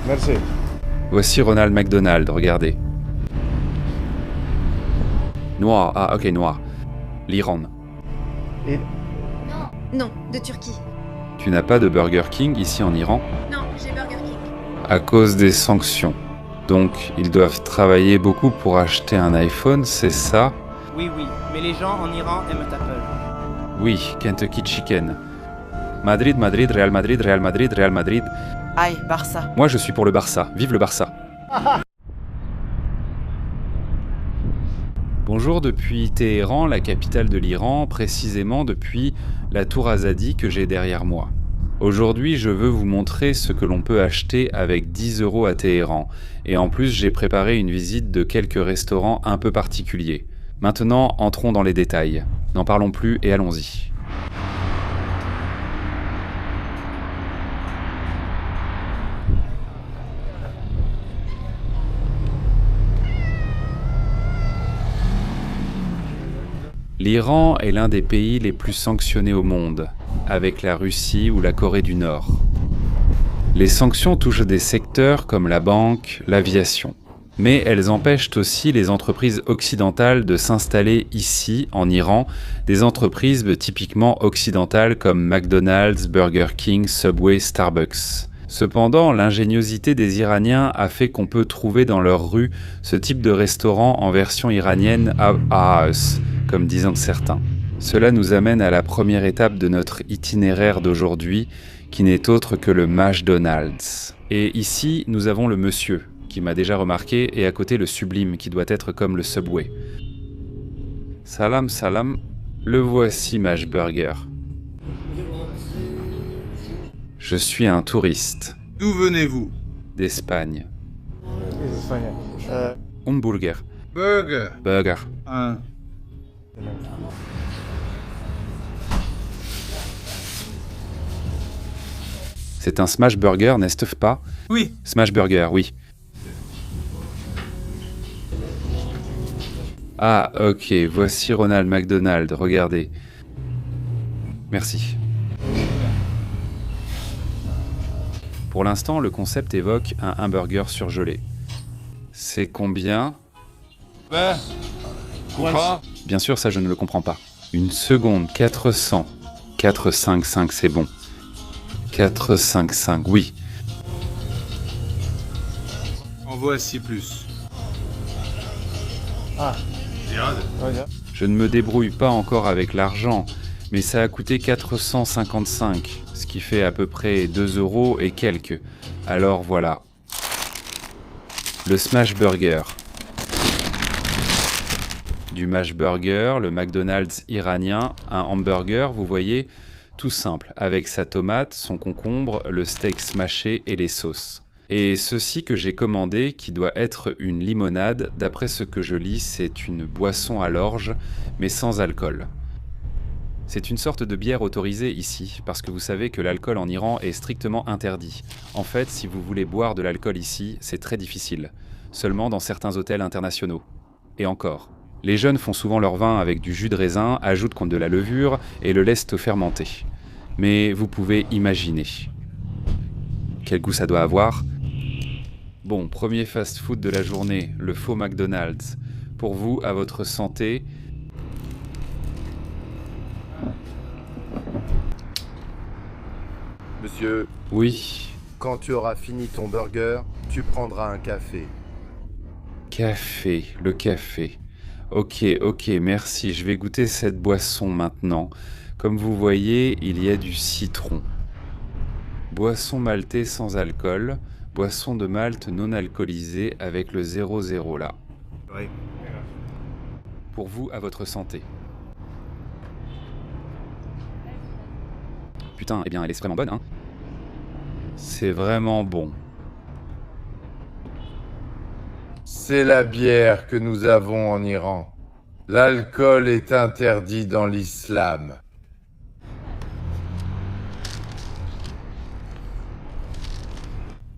Merci. Voici Ronald McDonald, regardez. Noir, ah ok, noir. L'Iran. Et Non, de Turquie. Tu n'as pas de Burger King ici en Iran? Non, j'ai Burger King. À cause des sanctions. Donc, ils doivent travailler beaucoup pour acheter un iPhone, c'est ça? Oui, mais les gens en Iran aiment Apple. Oui, Kentucky Chicken. Madrid, Madrid, Real Madrid, Real Madrid, Real Madrid. Aïe, Barça. Moi, je suis pour le Barça. Vive le Barça. Bonjour depuis Téhéran, la capitale de l'Iran, précisément depuis la tour Azadi que j'ai derrière moi. Aujourd'hui, je veux vous montrer ce que l'on peut acheter avec 10 € à Téhéran. Et en plus, j'ai préparé une visite de quelques restaurants un peu particuliers. Maintenant, entrons dans les détails. N'en parlons plus et allons-y. L'Iran est l'un des pays les plus sanctionnés au monde, avec la Russie ou la Corée du Nord. Les sanctions touchent des secteurs comme la banque, l'aviation. Mais elles empêchent aussi les entreprises occidentales de s'installer ici, en Iran, des entreprises typiquement occidentales comme McDonald's, Burger King, Subway, Starbucks. Cependant, l'ingéniosité des Iraniens a fait qu'on peut trouver dans leurs rues ce type de restaurant en version iranienne house, comme disent certains. Cela nous amène à la première étape de notre itinéraire d'aujourd'hui, qui n'est autre que le McDonald's. Et ici, nous avons le monsieur, qui m'a déjà remarqué, et à côté le sublime, qui doit être comme le Subway. Salam salam, le voici Mashburger. Je suis un touriste. D'où venez-vous? D'Espagne. les Espagnols. Un burger. Burger. Burger. Un. C'est un smash burger, n'est-ce pas? Oui. Smash burger, oui. Ah, ok, voici Ronald McDonald, regardez. Merci. Pour l'instant, le concept évoque un hamburger surgelé. C'est combien? 20. Comprends? Bien sûr, ça je ne le comprends pas. Une seconde, 400. 455, c'est bon. 455, oui. En voici plus. Ah, Regarde. regarde. Je ne me débrouille pas encore avec l'argent, mais ça a coûté 455, ce qui fait à peu près 2 € et quelques. Alors voilà. Le Smash Burger. Du Mash Burger, le McDonald's iranien, un hamburger, vous voyez, tout simple, avec sa tomate, son concombre, le steak smashé et les sauces. Et ceci que j'ai commandé, qui doit être une limonade, d'après ce que je lis, c'est une boisson à l'orge, mais sans alcool. C'est une sorte de bière autorisée ici, parce que vous savez que l'alcool en Iran est strictement interdit. En fait, si vous voulez boire de l'alcool ici, c'est très difficile. Seulement dans certains hôtels internationaux. Et encore. Les jeunes font souvent leur vin avec du jus de raisin, ajoutent de la levure et le laissent fermenter. Mais vous pouvez imaginer. Quel goût ça doit avoir? Bon, premier fast-food de la journée, le faux McDonald's. Pour vous, à votre santé. Monsieur, Oui, quand tu auras fini ton burger, tu prendras un café. café, le café. Ok, merci, je vais goûter cette boisson maintenant. Comme vous voyez, il y a du citron. Boisson maltée sans alcool, boisson de malt non alcoolisée avec le 0,0 là. Oui. Pour vous, à votre santé. Putain, eh bien, elle est vraiment bonne, hein. C'est vraiment bon. C'est la bière que nous avons en Iran. L'alcool est interdit dans l'islam.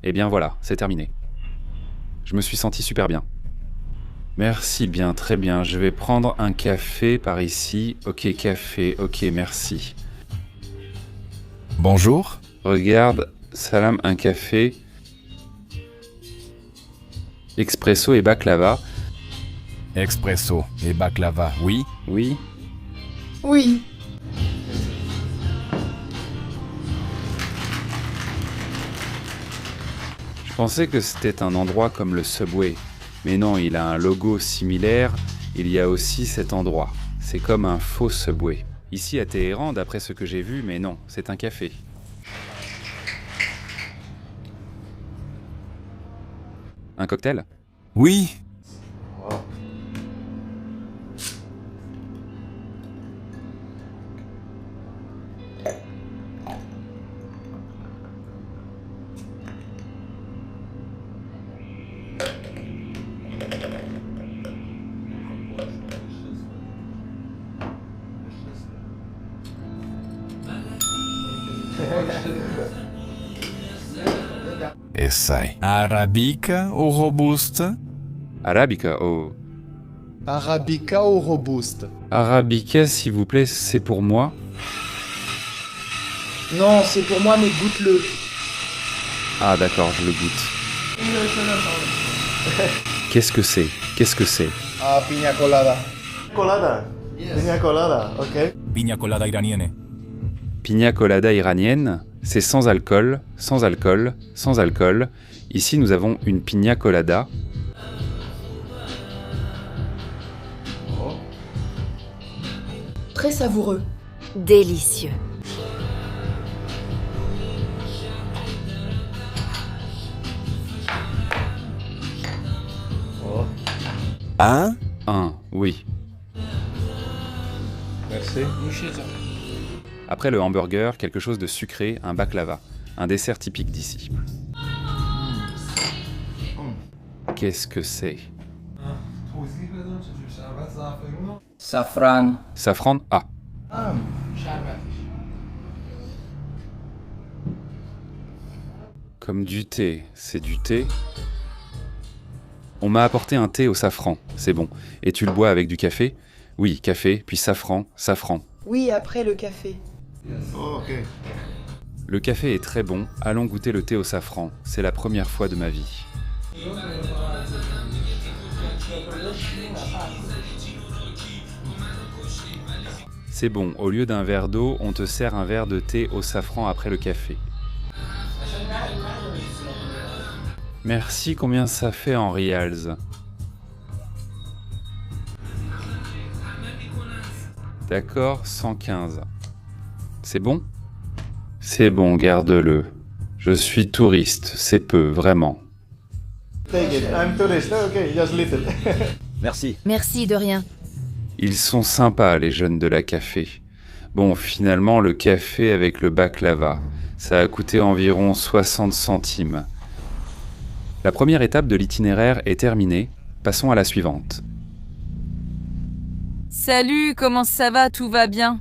Eh bien voilà, c'est terminé. Je me suis senti super bien. Merci bien, très bien. Je vais prendre un café par ici. Ok, café, ok, merci. Bonjour. Regarde, Salam, un café. Expresso et baklava. Expresso et baklava, oui. Oui. Oui. Je pensais que c'était un endroit comme le Subway. Mais non, il a un logo similaire. Il y a aussi cet endroit. C'est comme un faux Subway. Ici à Téhéran, d'après ce que j'ai vu, mais non, c'est un café. Un cocktail? Oui. E sai, arabica ou robusta? Arabica, oh. Arabica ou robuste? Arabica, s'il vous plaît, c'est pour moi. Non, c'est pour moi, mais goûte-le. Ah d'accord, je le goûte. Qu'est-ce que c'est? Qu'est-ce que c'est? Ah, piña colada. Colada? Piña colada, ok. Pina colada iranienne. Pina colada iranienne, c'est sans alcool, sans alcool, sans alcool. Ici, nous avons une pina colada. Très savoureux. Délicieux. Un? Un, oui. Merci. Après le hamburger, quelque chose de sucré, un baklava, un dessert typique d'ici. Qu'est-ce que c'est? Safran. Safran? Ah. Comme du thé, c'est du thé. On m'a apporté un thé au safran, c'est bon. Et tu le bois avec du café? Oui, café, puis safran, safran. Oui, après le café. Oh, ok. Le café est très bon, allons goûter le thé au safran. C'est la première fois de ma vie. C'est bon, au lieu d'un verre d'eau, on te sert un verre de thé au safran après le café. Merci, combien ça fait en rials? D'accord, 115. C'est bon? C'est bon, garde-le. Je suis touriste, c'est peu, vraiment. Take it. I'm tourist. Okay, just little. Merci. Merci de rien. Ils sont sympas, les jeunes de la café. Bon, finalement, le café avec le baklava, ça a coûté environ 60 centimes. La première étape de l'itinéraire est terminée. Passons à la suivante. Salut, comment ça va? Tout va bien?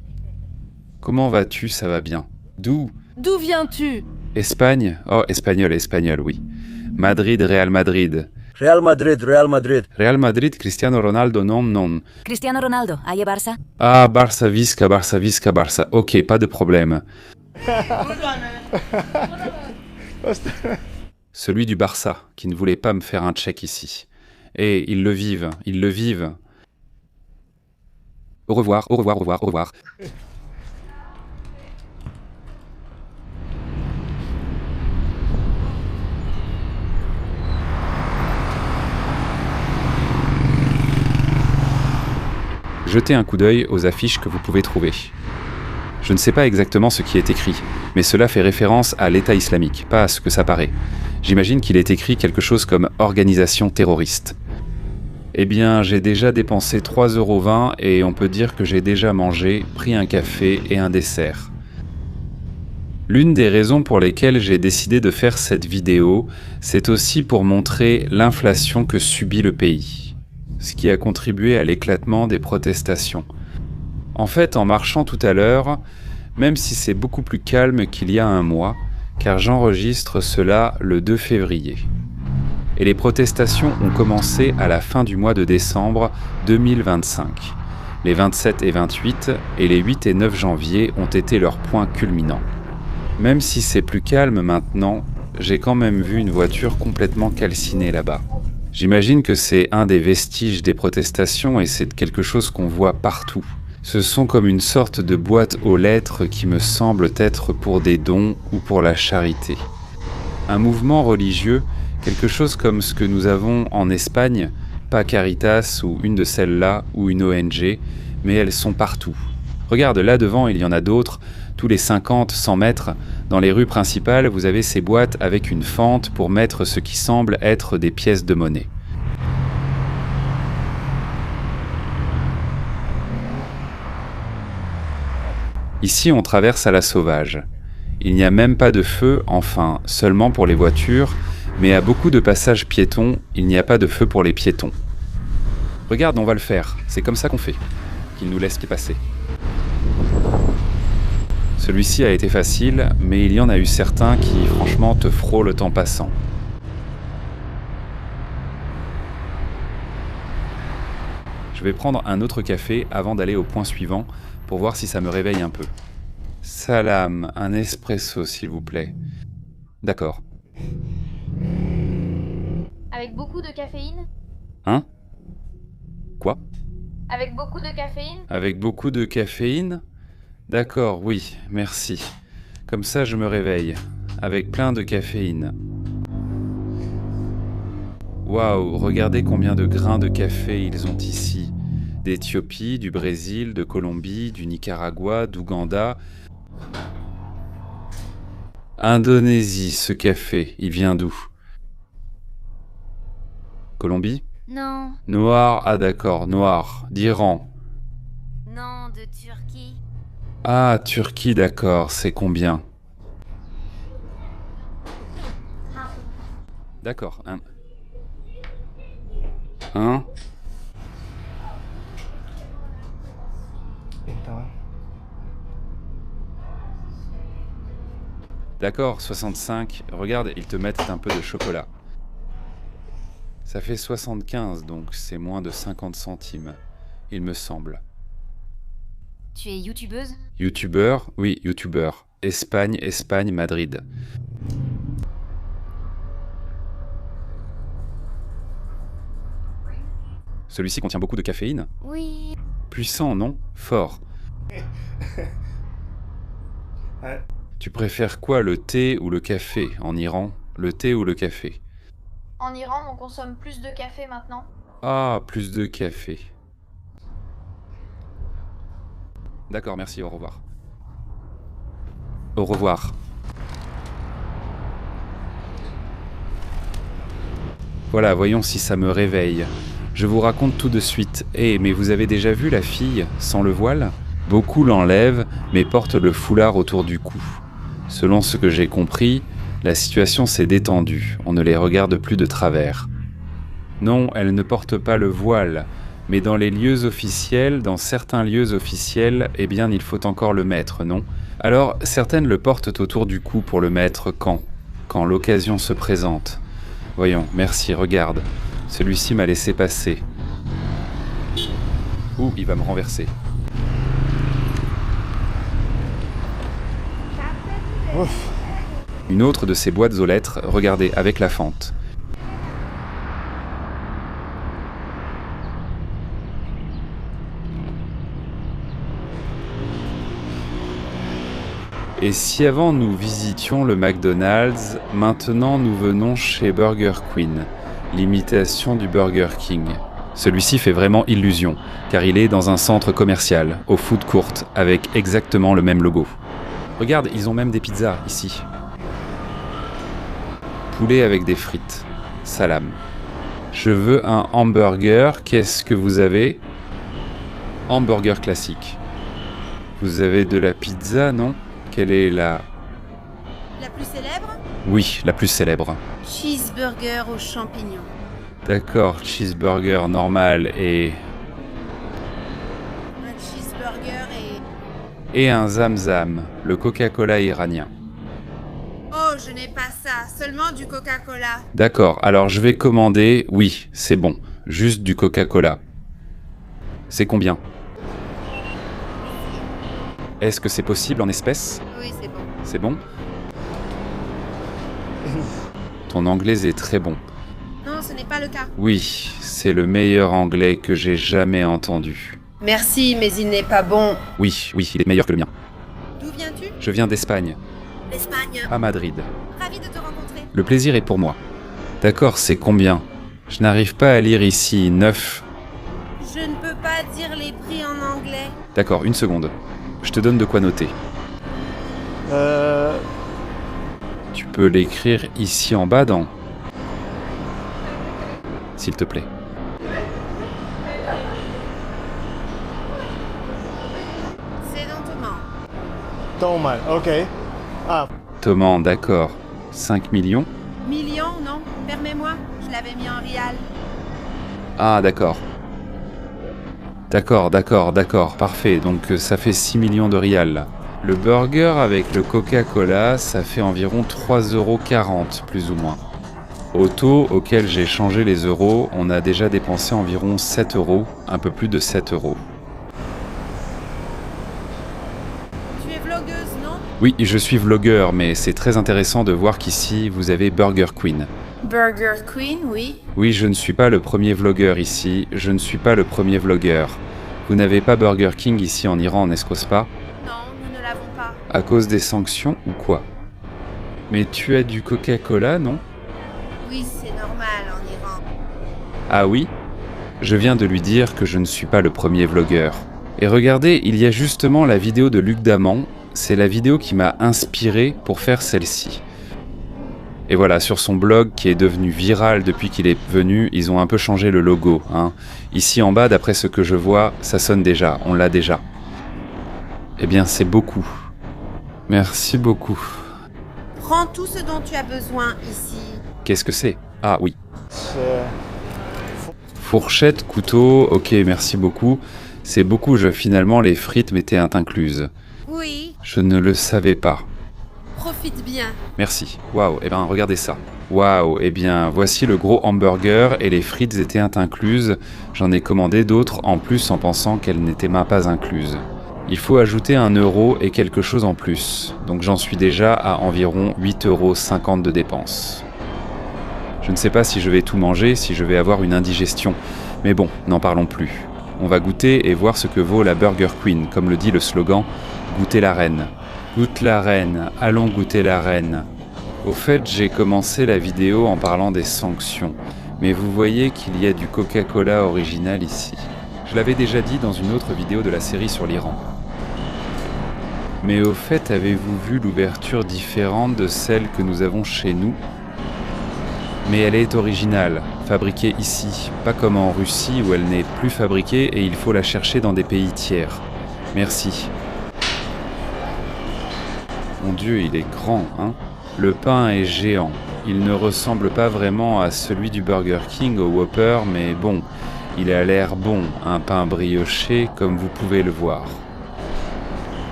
Comment vas-tu? Ça va bien. D'où? D'où viens-tu? Espagne? Oh, espagnol, espagnol, oui. Madrid, Real Madrid. Real Madrid, Real Madrid. Real Madrid, Cristiano Ronaldo, non, non. Cristiano Ronaldo, aille Barça. Ah, Barça, Visca, Barça, Visca, Barça. Ok, pas de problème. Celui du Barça, qui ne voulait pas me faire un check ici. Et ils le vivent, ils le vivent. Au revoir, au revoir, au revoir, au revoir. Jetez un coup d'œil aux affiches que vous pouvez trouver. Je ne sais pas exactement ce qui est écrit, mais cela fait référence à l'État islamique, pas à ce que ça paraît. J'imagine qu'il est écrit quelque chose comme « organisation terroriste ». Eh bien, j'ai déjà dépensé 3,20 € et on peut dire que j'ai déjà mangé, pris un café et un dessert. L'une des raisons pour lesquelles j'ai décidé de faire cette vidéo, c'est aussi pour montrer l'inflation que subit le pays, ce qui a contribué à l'éclatement des protestations. En fait, en marchant tout à l'heure, même si c'est beaucoup plus calme qu'il y a un mois, car j'enregistre cela le 2 février. Et les protestations ont commencé à la fin du mois de décembre 2025. Les 27 et 28 et les 8 et 9 janvier ont été leurs points culminants. Même si c'est plus calme maintenant, j'ai quand même vu une voiture complètement calcinée là-bas. J'imagine que c'est un des vestiges des protestations et c'est quelque chose qu'on voit partout. Ce sont comme une sorte de boîte aux lettres qui me semblent être pour des dons ou pour la charité. Un mouvement religieux, quelque chose comme ce que nous avons en Espagne, pas Caritas ou une de celles-là ou une ONG, mais elles sont partout. Regarde, là devant, il y en a d'autres, tous les 50-100 mètres. Dans les rues principales, vous avez ces boîtes avec une fente pour mettre ce qui semble être des pièces de monnaie. Ici, on traverse à la sauvage. Il n'y a même pas de feu, enfin, seulement pour les voitures, mais à beaucoup de passages piétons, il n'y a pas de feu pour les piétons. Regarde, on va le faire, c'est comme ça qu'on fait, qu'ils nous laissent les passer. Celui-ci a été facile, mais il y en a eu certains qui, franchement, te frôlent en passant. Je vais prendre un autre café avant d'aller au point suivant pour voir si ça me réveille un peu. Salam, un espresso s'il vous plaît. D'accord. Avec beaucoup de caféine? Hein? Quoi? Avec beaucoup de caféine? Avec beaucoup de caféine? D'accord, oui, merci. Comme ça je me réveille, avec plein de caféine. Waouh, regardez combien de grains de café ils ont ici. D'Éthiopie, du Brésil, de Colombie, du Nicaragua, d'Ouganda. Indonésie, ce café, il vient d'où? Colombie? Non. Noir, ah d'accord, noir. D'Iran. Non, de Turquie. Ah, Turquie, d'accord, c'est combien? D'accord, un. D'accord, 65. Regarde, ils te mettent un peu de chocolat. Ça fait 75, donc c'est moins de 50 centimes, il me semble. Tu es youtubeuse? Youtubeur? Oui, youtubeur. Espagne, Madrid. Celui-ci contient beaucoup de caféine? Oui. Puissant, non? Fort. Tu préfères quoi, le thé ou le café en Iran? Le thé ou le café? En Iran, on consomme plus de café maintenant. Ah, plus de café. D'accord, merci, au revoir. Au revoir. Voilà, voyons si ça me réveille. Je vous raconte tout de suite. Mais vous avez déjà vu la fille sans le voile? Beaucoup l'enlèvent, mais portent le foulard autour du cou. Selon ce que j'ai compris, la situation s'est détendue. On ne les regarde plus de travers. Non, elles ne portent pas le voile, mais dans les lieux officiels, dans certains lieux officiels, eh bien, il faut encore le mettre, non? Alors, certaines le portent autour du cou pour le mettre quand l'occasion se présente. Voyons, merci, regarde. Celui-ci m'a laissé passer. Ouh, il va me renverser. Ouf. Une autre de ces boîtes aux lettres, regardez, avec la fente. Et si avant nous visitions le McDonald's, maintenant nous venons chez Burger Queen, l'imitation du Burger King. Celui-ci fait vraiment illusion, car il est dans un centre commercial, au food court, avec exactement le même logo. Regarde, ils ont même des pizzas ici. Poulet avec des frites. Salam. Je veux un hamburger. Qu'est-ce que vous avez? Hamburger classique. Vous avez de la pizza, non? Quelle est la plus célèbre? Oui, la plus célèbre. Cheeseburger aux champignons. D'accord, cheeseburger normal et... Un cheeseburger Et un Zamzam, le Coca-Cola iranien. Oh, je n'ai pas ça, seulement du Coca-Cola. D'accord, alors je vais commander... Oui, c'est bon, juste du Coca-Cola. C'est combien? Est-ce que c'est possible en espèces? Oui, c'est bon. C'est bon? Ton anglais est très bon. Non, ce n'est pas le cas. Oui, c'est le meilleur anglais que j'ai jamais entendu. Merci, mais il n'est pas bon. Oui, il est meilleur que le mien. D'où viens-tu? Je viens d'Espagne, L'Espagne. à Madrid. Ravi de te rencontrer. Le plaisir est pour moi. D'accord, c'est combien? Je n'arrive pas à lire ici, 9. Je ne peux pas dire les prix en anglais. D'accord, une seconde. Je te donne de quoi noter. Tu peux l'écrire ici en bas dans... S'il te plaît. C'est dans Thomas. Thomas, ok. Ah, Thomas, d'accord. 5 millions? Millions, non? Permets-moi, je l'avais mis en rial. Ah, d'accord. D'accord, parfait. Donc ça fait 6 millions de rials là. Le burger avec le Coca-Cola, ça fait environ 3,40 € plus ou moins. Au taux auquel j'ai changé les euros, on a déjà dépensé environ 7 €, un peu plus de 7 €. Tu es vlogueuse, non? Oui, je suis vlogueur, mais c'est très intéressant de voir qu'ici vous avez Burger Queen. Burger Queen, oui. Oui, je ne suis pas le premier vlogueur ici, je ne suis pas le premier vlogueur. Vous n'avez pas Burger King ici en Iran, n'est-ce pas? Non, nous ne l'avons pas. À cause des sanctions ou quoi? Mais tu as du Coca-Cola, non? Oui, c'est normal en Iran. Ah oui? Je viens de lui dire que je ne suis pas le premier vlogueur. Et regardez, il y a justement la vidéo de Luc Daman, c'est la vidéo qui m'a inspiré pour faire celle-ci. Et voilà, sur son blog qui est devenu viral depuis qu'il est venu, ils ont un peu changé le logo. Hein. Ici en bas, d'après ce que je vois, ça sonne déjà, on l'a déjà. Eh bien, c'est beaucoup. Merci beaucoup. Prends tout ce dont tu as besoin ici. Qu'est-ce que c'est? Ah oui. c'est... Fourchette, couteau, ok, merci beaucoup. C'est beaucoup, finalement, les frites m'étaient incluses. Oui, Je ne le savais pas. profite bien. Merci. Waouh, eh bien, regardez ça. Waouh, eh bien, voici le gros hamburger et les frites étaient incluses. J'en ai commandé d'autres en plus en pensant qu'elles n'étaient même pas incluses. Il faut ajouter 1 € et quelque chose en plus. Donc j'en suis déjà à environ 8,50 € de dépenses. Je ne sais pas si je vais tout manger, si je vais avoir une indigestion. Mais bon, n'en parlons plus. On va goûter et voir ce que vaut la Burger Queen, comme le dit le slogan, goûter la reine. Goûte la reine, allons goûter la reine. Au fait, j'ai commencé la vidéo en parlant des sanctions, mais vous voyez qu'il y a du Coca-Cola original ici. Je l'avais déjà dit dans une autre vidéo de la série sur l'Iran. Mais au fait, avez-vous vu l'ouverture différente de celle que nous avons chez nous? Mais elle est originale, fabriquée ici, pas comme en Russie où elle n'est plus fabriquée et il faut la chercher dans des pays tiers. Merci. Mon Dieu, il est grand, hein? Le pain est géant. Il ne ressemble pas vraiment à celui du Burger King au Whopper, mais bon, il a l'air bon, un pain brioché comme vous pouvez le voir.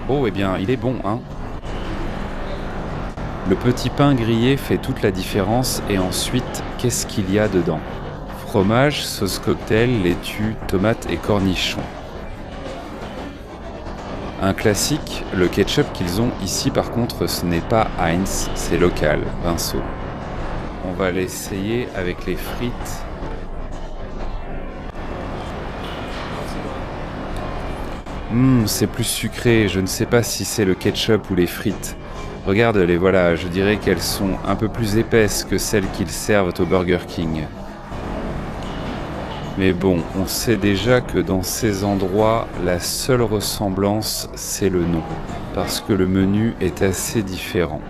Oh, eh bien, il est bon, hein? Le petit pain grillé fait toute la différence et ensuite, qu'est-ce qu'il y a dedans? Fromage, sauce cocktail, laitue, tomates et cornichons. Un classique, le ketchup qu'ils ont ici par contre ce n'est pas Heinz, c'est local, Vinceau. On va l'essayer avec les frites. C'est plus sucré, je ne sais pas si c'est le ketchup ou les frites. Regarde, les voilà, je dirais qu'elles sont un peu plus épaisses que celles qu'ils servent au Burger King. Mais bon, on sait déjà que dans ces endroits, la seule ressemblance, c'est le nom, parce que le menu est assez différent.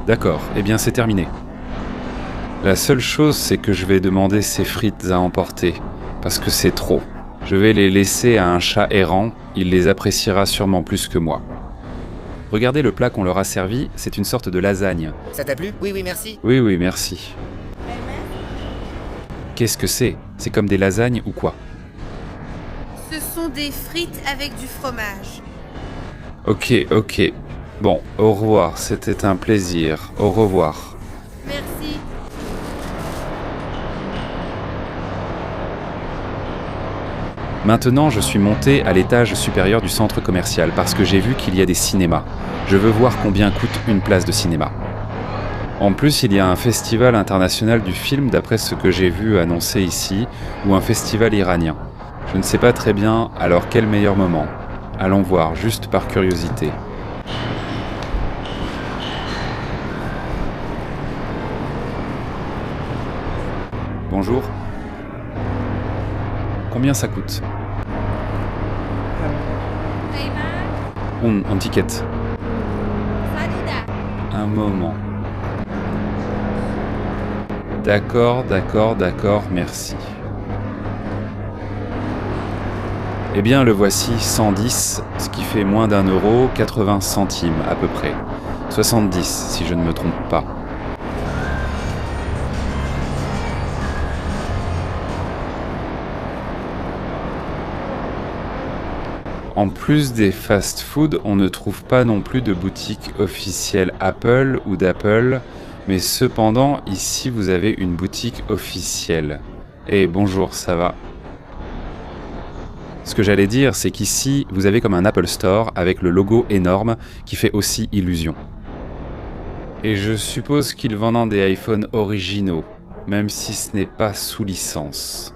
D'accord, eh bien c'est terminé. La seule chose, c'est que je vais demander ces frites à emporter, parce que c'est trop. Je vais les laisser à un chat errant, il les appréciera sûrement plus que moi. Regardez le plat qu'on leur a servi, c'est une sorte de lasagne. Ça t'a plu? Oui, merci. Oui, merci. Qu'est-ce que c'est? C'est comme des lasagnes ou quoi? Ce sont des frites avec du fromage. Ok. Bon, au revoir, c'était un plaisir. Au revoir. Merci. Maintenant, je suis monté à l'étage supérieur du centre commercial parce que j'ai vu qu'il y a des cinémas. Je veux voir combien coûte une place de cinéma. En plus, il y a un festival international du film, d'après ce que j'ai vu annoncé ici, ou un festival iranien. Je ne sais pas très bien, alors quel meilleur moment? Allons voir, juste par curiosité. Bonjour. Combien ça coûte? Un ticket. Un moment. D'accord, merci. Eh bien, le voici, 110, ce qui fait moins d'1 euro, 80 centimes à peu près. 70, si je ne me trompe pas. En plus des fast-food, on ne trouve pas non plus de boutique officielle Apple ou d'Apple, mais cependant, ici vous avez une boutique officielle. Et bonjour, ça va? Ce que j'allais dire, c'est qu'ici, vous avez comme un Apple Store avec le logo énorme qui fait aussi illusion. Et je suppose qu'ils vendent des iPhones originaux, même si ce n'est pas sous licence.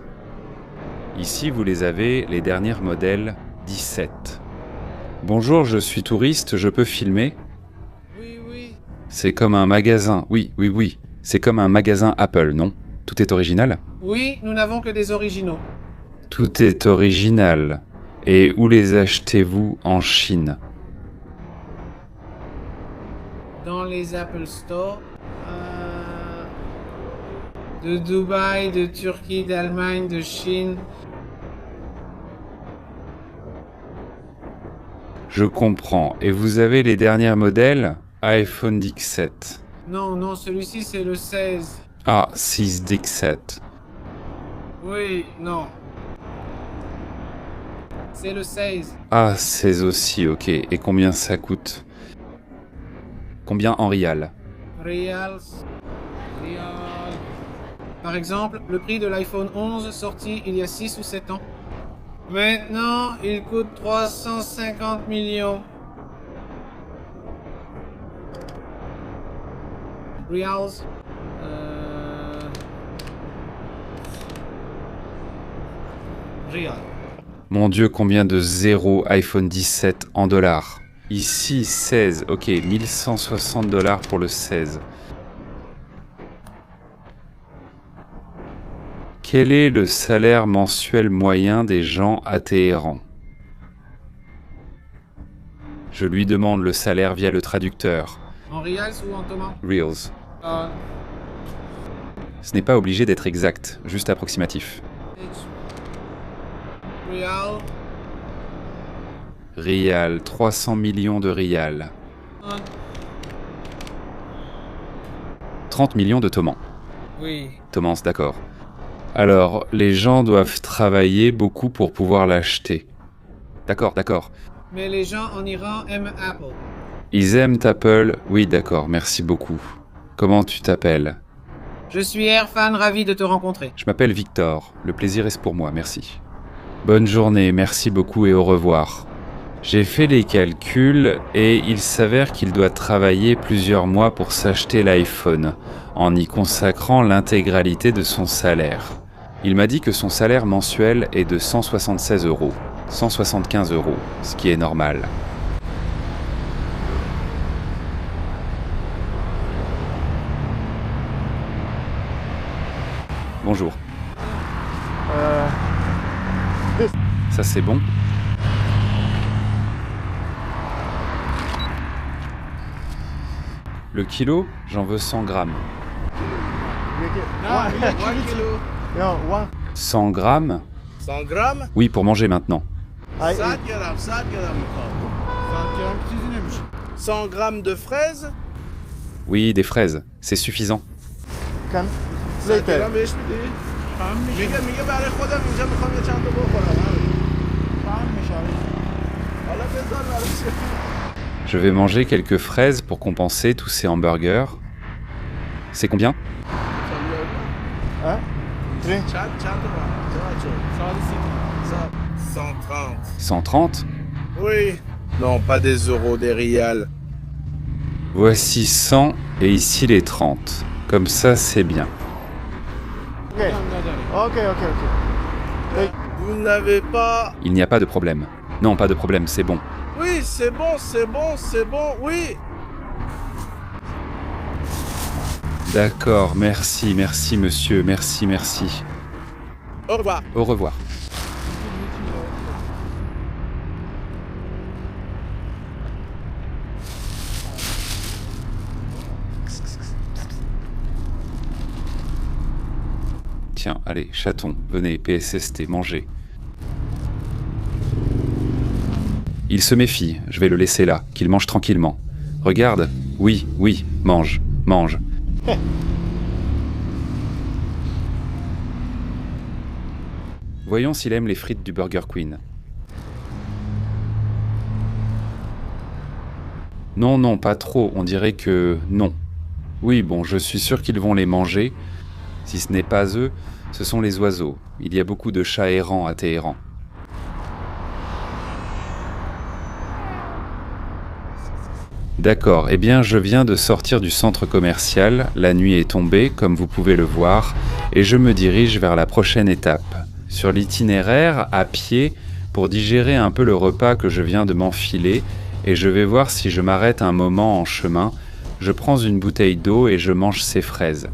Ici, vous les avez, les derniers modèles 17. Bonjour, je suis touriste, je peux filmer? Oui. C'est comme un magasin, oui. C'est comme un magasin Apple, non? Tout est original? Oui, nous n'avons que des originaux. Tout est original. Et où les achetez-vous en Chine? Dans les Apple Store. De Dubaï, de Turquie, d'Allemagne, de Chine. Je comprends. Et vous avez les derniers modèles? iPhone 17. Non, celui-ci c'est le 16. Ah, 6 17. Oui, non. C'est le 16. Ah, 16 aussi, ok. Et combien ça coûte? Combien en rial? Rial. Par exemple, le prix de l'iPhone 11 sorti il y a 6 ou 7 ans. Maintenant, il coûte 350 millions. Rials. Rial. Mon Dieu, combien de zéros iPhone 17 en dollars? Ici, 16. Ok, 1160 $ pour le 16. Quel est le salaire mensuel moyen des gens à Téhéran? Je lui demande le salaire via le traducteur. En Rials ou en Thomas? Reals. Ce n'est pas obligé d'être exact, juste approximatif. Rial. Rial, 300 millions de rials. 30 millions de tomans. Oui. Tomans, d'accord. Alors, les gens doivent travailler beaucoup pour pouvoir l'acheter. D'accord. Mais les gens en Iran aiment Apple. Ils aiment Apple? Oui, d'accord, merci beaucoup. Comment tu t'appelles? Je suis Erfan, ravi de te rencontrer. Je m'appelle Victor. Le plaisir est pour moi, merci. Bonne journée, merci beaucoup et au revoir. J'ai fait les calculs et il s'avère qu'il doit travailler plusieurs mois pour s'acheter l'iPhone, en y consacrant l'intégralité de son salaire. Il m'a dit que son salaire mensuel est de 176 €, 175 €, ce qui est normal. Bonjour. Ça c'est bon? Le kilo, j'en veux 100 grammes. 100 grammes? 100 grammes? Oui, pour manger maintenant. 100 grammes de fraises? Oui, des fraises, c'est suffisant. Je vais manger quelques fraises pour compenser tous ces hamburgers. C'est combien? 130. 130? Oui. Non, pas des euros, des rials. Voici 100 Et ici les 30. Comme ça, c'est bien. Ok. Vous n'avez pas... Il n'y a pas de problème. Non, pas de problème, c'est bon. Oui, c'est bon, oui. D'accord, merci monsieur, merci. Au revoir. Au revoir. Tiens, allez, chaton, venez, PSST, mangez. Il se méfie, je vais le laisser là, qu'il mange tranquillement. Regarde, oui, mange. Voyons s'il aime les frites du Burger Queen. Non, pas trop, on dirait que non. Oui, bon, je suis sûr qu'ils vont les manger. Si ce n'est pas eux, ce sont les oiseaux. Il y a beaucoup de chats errants à Téhéran. D'accord, eh bien je viens de sortir du centre commercial, la nuit est tombée, comme vous pouvez le voir, et je me dirige vers la prochaine étape. Sur l'itinéraire, à pied, pour digérer un peu le repas que je viens de m'enfiler, et je vais voir si je m'arrête un moment en chemin, je prends une bouteille d'eau et je mange ces fraises.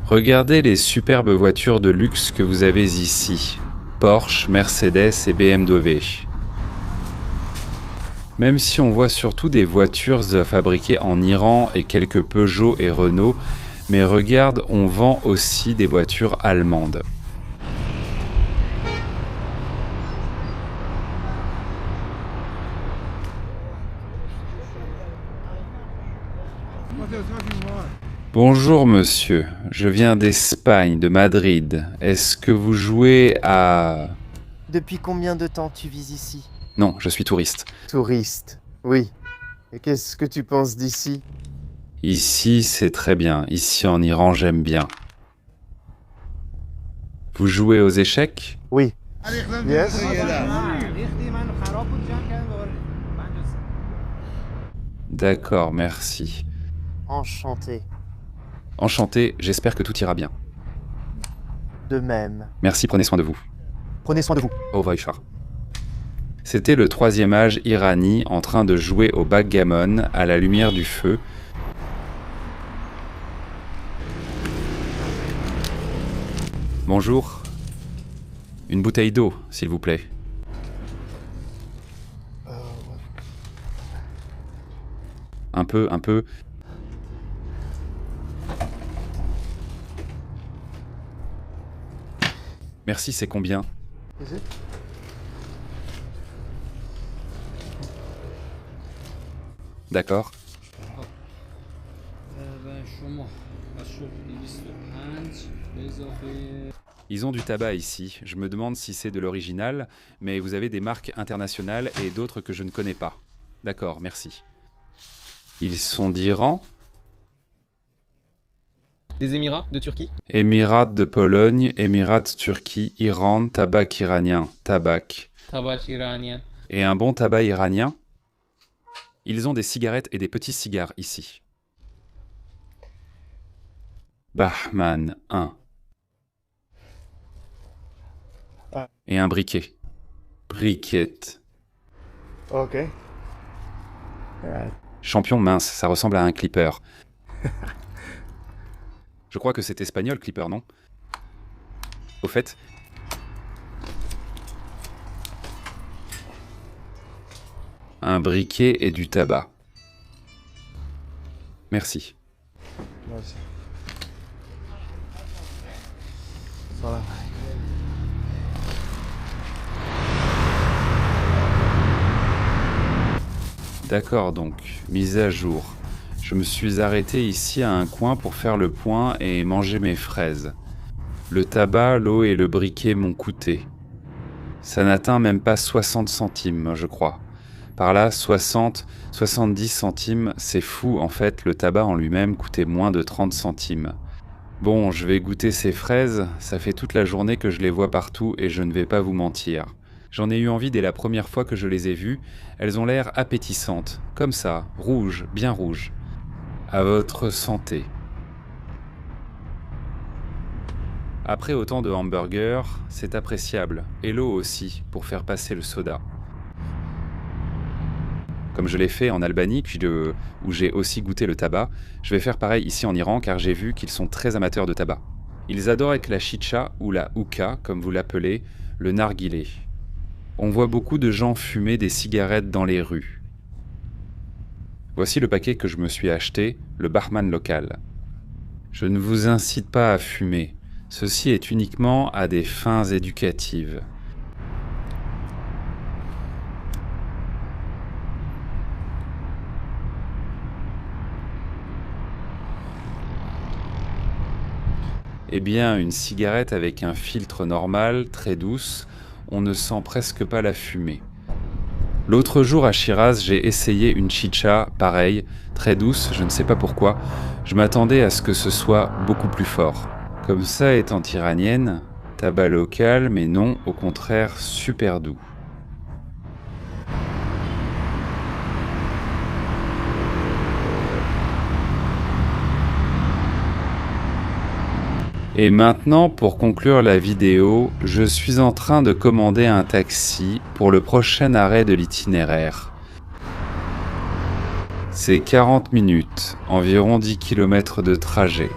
Regardez les superbes voitures de luxe que vous avez ici, Porsche, Mercedes et BMW. Même si on voit surtout des voitures fabriquées en Iran et quelques Peugeot et Renault, mais regarde, on vend aussi des voitures allemandes. Bonjour monsieur, je viens d'Espagne, de Madrid. Est-ce que vous jouez à... Depuis combien de temps tu vis ici? Non, je suis touriste. Touriste, oui. Et qu'est-ce que tu penses d'ici? Ici, c'est très bien. Ici, en Iran, j'aime bien. Vous jouez aux échecs? Oui. Yes. D'accord, merci. Enchanté. Enchanté, j'espère que tout ira bien. De même. Merci, prenez soin de vous. Prenez soin de vous. Au revoir. C'était le 3e âge irani en train de jouer au backgammon à la lumière du feu. Bonjour. Une bouteille d'eau, s'il vous plaît. Un peu. Merci, c'est combien? D'accord. Ils ont du tabac ici. Je me demande si c'est de l'original, mais vous avez des marques internationales et d'autres que je ne connais pas. D'accord, merci. Ils sont d'Iran? Des Émirats de Turquie? Émirats de Pologne, Émirats de Turquie, Iran, tabac iranien, tabac. Tabac iranien. Et un bon tabac iranien? Ils ont des cigarettes et des petits cigares ici. Bahman 1. Et un briquet. Briquette. Ok. Champion mince, ça ressemble à un clipper. Je crois que c'est espagnol, clipper, non? Au fait... Un briquet et du tabac. Merci. Merci. Voilà. D'accord donc, mise à jour. Je me suis arrêté ici à un coin pour faire le point et manger mes fraises. Le tabac, l'eau et le briquet m'ont coûté. Ça n'atteint même pas 60 centimes, je crois. Par là, 60, 70 centimes, c'est fou, en fait, le tabac en lui-même coûtait moins de 30 centimes. Bon, je vais goûter ces fraises, ça fait toute la journée que je les vois partout et je ne vais pas vous mentir. J'en ai eu envie dès la première fois que je les ai vues, elles ont l'air appétissantes, comme ça, rouges, bien rouges. À votre santé. Après autant de hamburgers, c'est appréciable, et l'eau aussi, pour faire passer le soda. Comme je l'ai fait en Albanie, où j'ai aussi goûté le tabac, je vais faire pareil ici en Iran car j'ai vu qu'ils sont très amateurs de tabac. Ils adorent avec la chicha ou la hookah, comme vous l'appelez, le narguilé. On voit beaucoup de gens fumer des cigarettes dans les rues. Voici le paquet que je me suis acheté, le barman local. Je ne vous incite pas à fumer, ceci est uniquement à des fins éducatives. Eh bien, une cigarette avec un filtre normal, très douce, on ne sent presque pas la fumée. L'autre jour à Shiraz, j'ai essayé une chicha, pareille, très douce, je ne sais pas pourquoi. Je m'attendais à ce que ce soit beaucoup plus fort. Comme ça, étant iranienne, tabac local, mais non, au contraire, super doux. Et maintenant, pour conclure la vidéo, je suis en train de commander un taxi pour le prochain arrêt de l'itinéraire. C'est 40 minutes, environ 10 km de trajet.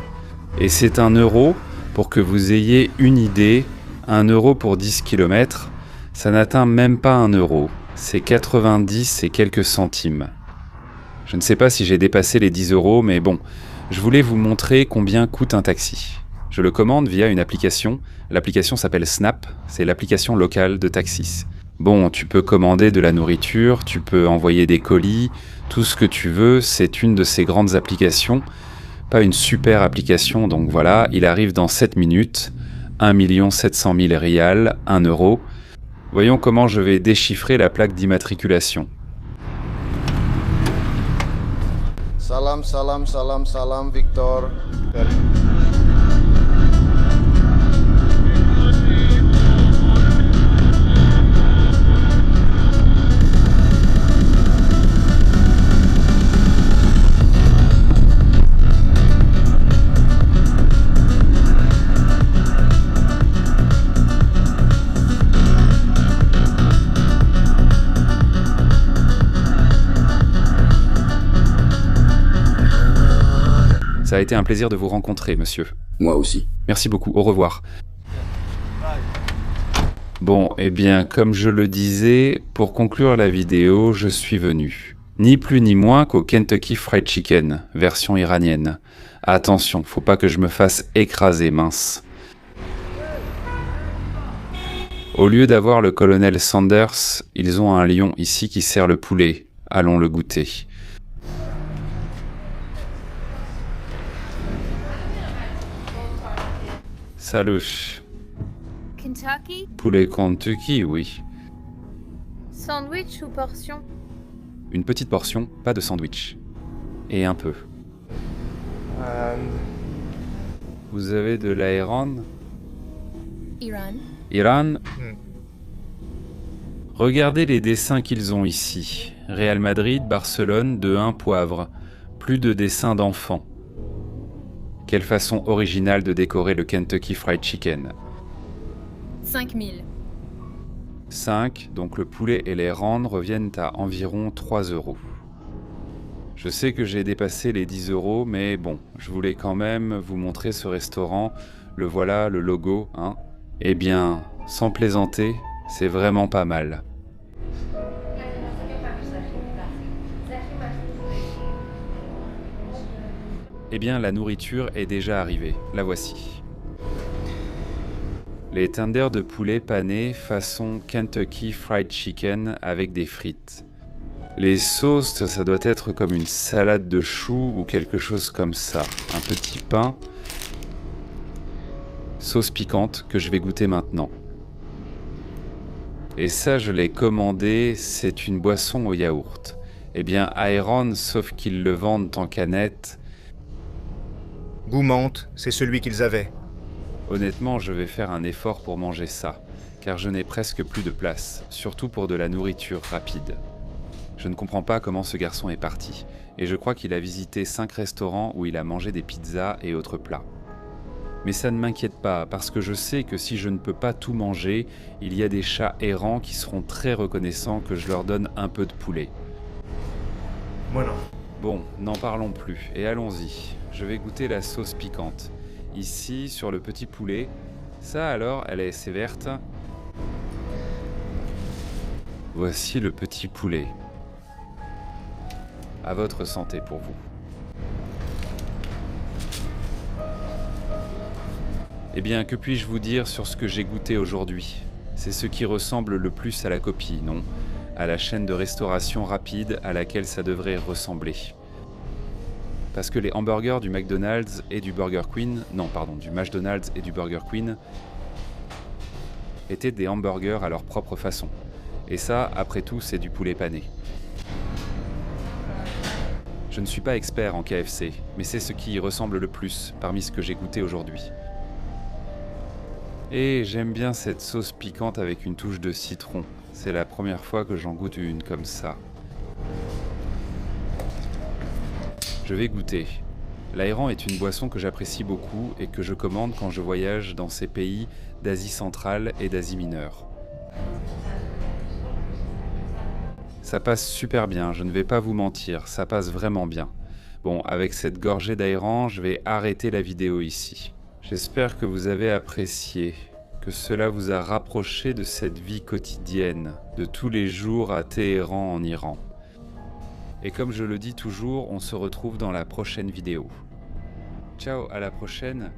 Et c'est 1 euro, pour que vous ayez une idée, 1 euro pour 10 km, ça n'atteint même pas 1 euro, c'est 90 et quelques centimes. Je ne sais pas si j'ai dépassé les 10 euros, mais bon, je voulais vous montrer combien coûte un taxi. Je le commande via une application. L'application s'appelle Snap, c'est l'application locale de taxis. Bon, tu peux commander de la nourriture, tu peux envoyer des colis, tout ce que tu veux, c'est une de ces grandes applications. Pas une super application, donc voilà, il arrive dans 7 minutes, 1 700 000 rials, 1 euro. Voyons comment je vais déchiffrer la plaque d'immatriculation. Salam, salam, salam, salam, Victor. Ça a été un plaisir de vous rencontrer, monsieur. Moi aussi. Merci beaucoup, au revoir. Bon, eh bien, comme je le disais, pour conclure la vidéo, je suis venu. Ni plus ni moins qu'au Kentucky Fried Chicken, version iranienne. Attention, faut pas que je me fasse écraser, mince. Au lieu d'avoir le colonel Sanders, ils ont un lion ici qui sert le poulet. Allons le goûter. Salut. Kentucky? Poulet Kentucky, oui. Sandwich ou portion? Une petite portion, pas de sandwich. Et un peu. Vous avez de l'Iran? Iran. Iran? Regardez les dessins qu'ils ont ici. Real Madrid, Barcelone, 2-1 poivre. Plus de dessins d'enfants. Quelle façon originale de décorer le Kentucky Fried Chicken. 5000. 5, donc le poulet et les randes reviennent à environ 3 euros. Je sais que j'ai dépassé les 10 euros, mais bon, je voulais quand même vous montrer ce restaurant. Le voilà, le logo, hein. Eh bien, sans plaisanter, c'est vraiment pas mal. Eh bien, la nourriture est déjà arrivée. La voici. Les tenders de poulet pané façon Kentucky Fried Chicken avec des frites. Les sauces, ça doit être comme une salade de choux ou quelque chose comme ça. Un petit pain. Sauce piquante que je vais goûter maintenant. Et ça, je l'ai commandé, c'est une boisson au yaourt. Eh bien, Iron, sauf qu'ils le vendent en canette. Goût menthe, c'est celui qu'ils avaient. Honnêtement, je vais faire un effort pour manger ça, car je n'ai presque plus de place, surtout pour de la nourriture rapide. Je ne comprends pas comment ce garçon est parti, et je crois qu'il a visité 5 restaurants où il a mangé des pizzas et autres plats. Mais ça ne m'inquiète pas, parce que je sais que si je ne peux pas tout manger, il y a des chats errants qui seront très reconnaissants que je leur donne un peu de poulet. Bueno. Bon, n'en parlons plus, et allons-y. Je vais goûter la sauce piquante. Ici, sur le petit poulet, ça alors, elle est assez verte. Voici le petit poulet. À votre santé pour vous. Eh bien, que puis-je vous dire sur ce que j'ai goûté aujourd'hui? C'est ce qui ressemble le plus à la copie, non? À la chaîne de restauration rapide à laquelle ça devrait ressembler. Parce que les hamburgers du McDonald's et du Burger Queen, du McDonald's et du Burger Queen, étaient des hamburgers à leur propre façon. Et ça, après tout, c'est du poulet pané. Je ne suis pas expert en KFC, mais c'est ce qui y ressemble le plus parmi ce que j'ai goûté aujourd'hui. Et j'aime bien cette sauce piquante avec une touche de citron. C'est la première fois que j'en goûte une comme ça. Je vais goûter. L'Ayran est une boisson que j'apprécie beaucoup et que je commande quand je voyage dans ces pays d'Asie centrale et d'Asie mineure. Ça passe super bien, je ne vais pas vous mentir, ça passe vraiment bien. Bon, avec cette gorgée d'Ayran, je vais arrêter la vidéo ici. J'espère que vous avez apprécié, que cela vous a rapproché de cette vie quotidienne, de tous les jours à Téhéran en Iran. Et comme je le dis toujours, on se retrouve dans la prochaine vidéo. Ciao, à la prochaine.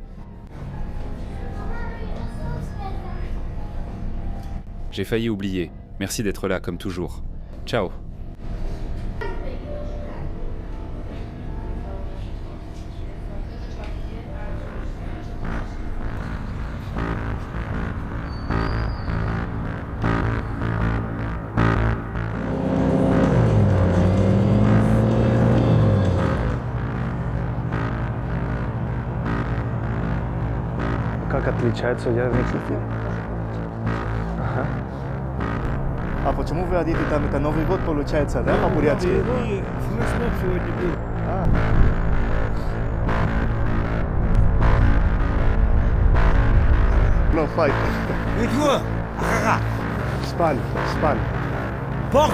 J'ai failli oublier. Merci d'être là comme toujours. Ciao. Как отличается явный кефир? Ага. А почему вы одеты там? Это Новый год получается, да, по-бурятски? No fight. Спаль. Box